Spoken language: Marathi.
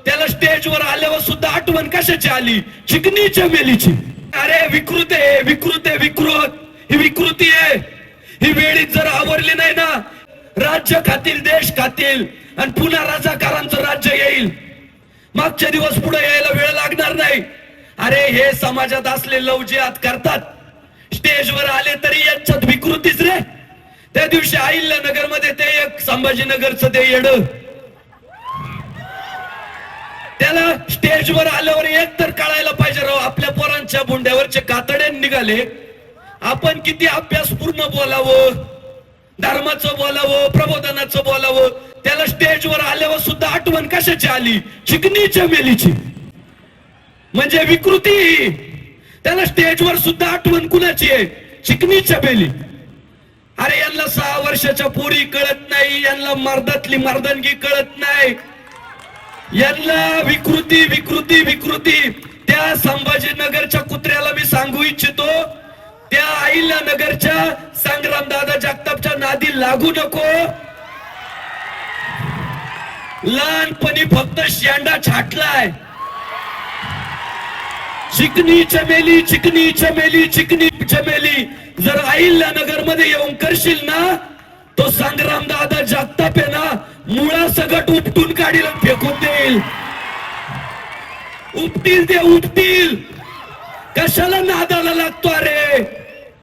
त्याला स्टेजवर आल्यावर सुद्धा आठवण कशाची आली? चिकनी चमेलीची. अरे विकृत आहे, विकृत आहे, विकृत. ही विकृती आहे. ही वेळीच जर आवरली नाही ना, राज्य खातील, देश खातील आणि पुन्हा राजकारांचं राज्य येईल. मागचे दिवस पुढे यायला वेळ लागणार नाही. अरे हे समाजात असले लवजियात करतात, स्टेजवर आले तरी यांच्यात विकृतीच रे. त्या दिवशी अहिल्यानगर मध्ये ते एक संभाजीनगरचं ते येड, त्याला स्टेजवर आल्यावर एक तर कळायला पाहिजे राव, आपल्या पोरांच्या बुंड्यावरचे कातडे निघाले. आपण किती अभ्यासपूर्ण बोलावं, धर्माचं बोलावं, प्रबोधनाचं बोलावं, त्याला स्टेजवर आल्यावर सुद्धा आठवण कशाची आली? चिकनी चमेलीची. म्हणजे विकृती. त्याला स्टेजवर सुद्धा आठवण कुणाची आहे? चिकनी चमेली. अरे यांना 6 वर्षाच्या पोरी कळत नाही, यांना मर्दातली मर्दानगी कळत नाही, यांना विकृती विकृती विकृती. त्या संभाजीनगरच्या कुत्र्याला मी सांगू इच्छितो, त्या अहिल्यानगरच्या संग्रामदादा जगतापच्या नादी लागू नको. लहानपणी फक्त शेंडा छाटलाय. चिकनी चमेली, चिकनी चमेली, चिकनी चमेली. जर अहिल्यानगर मध्ये येऊन करशील ना, तो संग्रामदादा जगताप आहे ना, मुळा सगट उपटून काढील, फेकून देईल. उपटील ते उपटील. कशाला नादाला लागतो अरे?